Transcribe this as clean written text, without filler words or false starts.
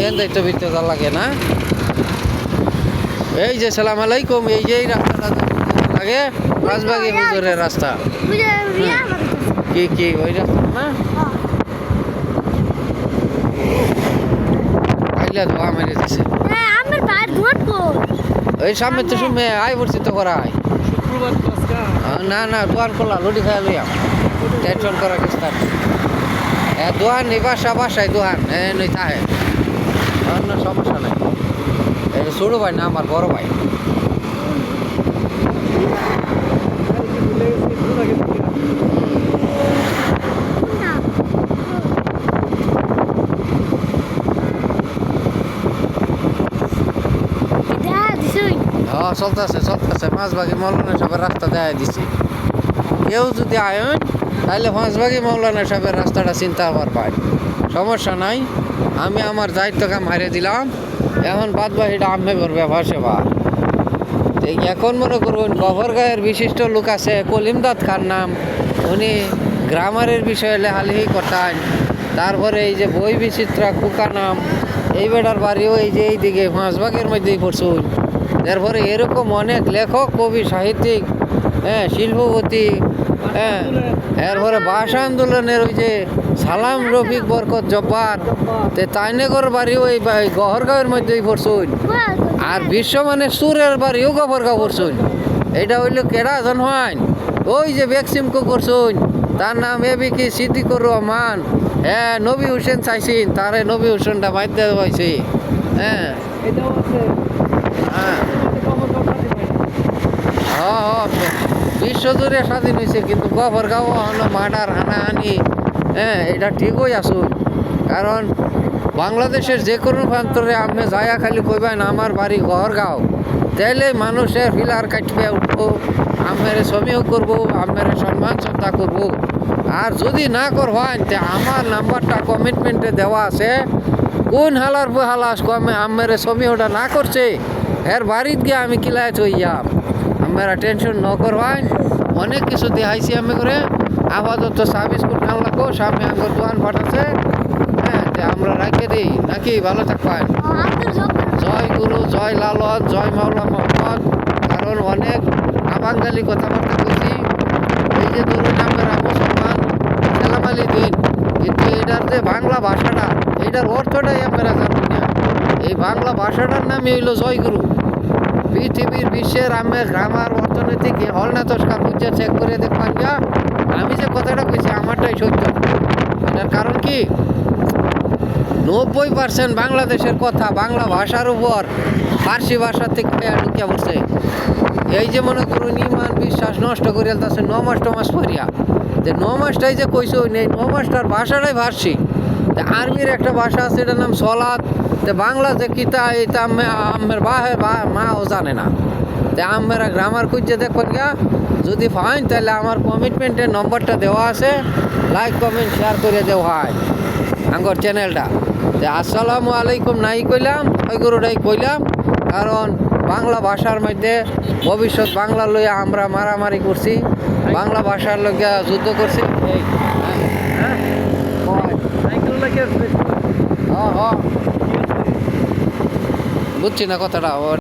N দায়িত্ব ভিতরে যা লাগে না। এই যে সালাম আলাইকুম, এই যে এই রাস্তাটা লাগে রাজবাগি হুজুরের রাস্তা। কি ওই রাস্তা না? আইলা ধোয়া মেরে দিছে। ওই সামনে তো শুনে আয় পড়ছি তো করাই। না দোয়ান করলা লুডি খাই লইয়াম, টেনশন করা কিছু থাকে। দোয়ান এই বাসায় দোয়ান নই থাকে, অন্য সমস্যা নাই। ছোটো ভাই না আমার বড় ভাই। চলতেছে মাঝবাগি মৌলানা সাহেবের রাস্তা দেখা দিছি। কেউ যদি আয়ন তাহলে মাঝবাগি মৌলানা সাহেবের রাস্তাটা চিন্তা পারবেন, সমস্যা নাই। আমি আমার দায়িত্ব কাম হারিয়ে দিলাম, এখন বাদ বাকিটা আমি করবে সেবা। এখন মনে করুন গভরগাঁয়ের বিশিষ্ট লোক আছে কলিমদাদ খান নাম, উনি গ্রামারের বিষয়ে লেখালেখি করতেন। তারপরে এই যে বই বিচিত্রা কুকা নাম, এই বেটার বাড়িও এই যে এইদিকে মাঝবাগের মধ্যেই পড়ছুন। এরপরে এরকম অনেক লেখক কবি সাহিত্যিক, শিল্পপতি, এরপরে ভাষা আন্দোলনের ওই যে সালাম রফিক বরকত জব্বার, তাইনেগর বাড়িও এই গহরগাঁওয়ের মধ্যেই পড়ছুন। আর বিশ্বমানের সুরের বাড়িও গহরগাঁও পড়ছুন। এইটা হইল কেডা জন হয়, ওই যে ভ্যাকসিমকো করছুন, তার নাম কি সিদ্দিকুর রহমান। নবী হোসেন চাইছেন, তারে নবী হোসেনটা মাইতে পাইছি। বিশ্বজুড়ে স্বাধীন হয়েছে, কিন্তু গফরগাঁও মার্ডার হানাহানি এটা ঠিকই আসুন। কারণ বাংলাদেশের যে কোনো প্রান্তরে আপনি যায়া খালি কইবেন আমার বাড়ি গহরগাঁও, তাইলে মানুষের ফিলার কাটবে উঠবো, আমের ছবিও করবো, আমের সম্মান শ্রদ্ধা করবো। আর যদি না করবেন তে আমার নাম্বারটা কমিটমেন্টে দেওয়া আছে, কোন হালার হালাস কমে আমের ছবি ওটা না করছে এর বাড়িতে গিয়ে আমি কিলায় চইয়াম। আমরা টেনশন ন করবেন, অনেক কিছু দেখাইছি আমি করে। আপাতত চা বিস্কুট খান লাগবো, সামনে আমার দোকান ফাটাছে, আমরা রাখিয়ে দিই নাকি। ভালো থাকবেন। জয় গুরু, জয় লালত, জয় মাওলা মোহাম্মদ। কারণ অনেক আবাঙ্গালি কথাবার্তা বলছি। এই যে ধরুন আমরা মুসলমান সালামালি দিন, কিন্তু এটার যে বাংলা ভাষাটা, এটার অর্থটাই আপনারা জানেন না। এই বাংলা ভাষাটার নামই হইল জয়গুরু। পৃথিবীর বিশ্বের আমের গ্রামার অর্থনৈতিক হলনাতস্কা বুঝে চেক করে দেখবেন যা, আমি যে কথাটা কইছি আমারটাই সত্য। এটার কারণ কি, 90% বাংলাদেশের কথা বাংলা ভাষার উপর ফার্সি ভাষার থেকে ঢুকিয়া পড়ছে। এই যে মনে করুন ইমান বিশ্বাস নষ্ট করে আছে 9 মাস টমাস পড়িয়া, 9 মাসটাই যে কইছে ওই নেই, 9 মাসটার ভাষাটাই ফার্সি। আরবির একটা ভাষা আছে, এটার নাম সলাৎ। বাংলা যে কিতা এটা আমের মাও জানে না। আমরা গ্রামার খুঁজছে দেখবেন গা, যদি ফাইন তাহলে আমার কমিটমেন্টের নম্বরটা দেওয়া আছে, লাইক কমেন্ট শেয়ার করে দেওয়া হয় আমার চ্যানেলটা। আসসালামু আলাইকুম নাই কইলাম, ওই গরুটাই কইলাম। কারণ বাংলা ভাষার মধ্যে ভবিষ্যৎ বাংলা লইয়া আমরা মারামারি করছি, বাংলা ভাষার লইয়া যুদ্ধ করছি। বুঝছি না কথাটা।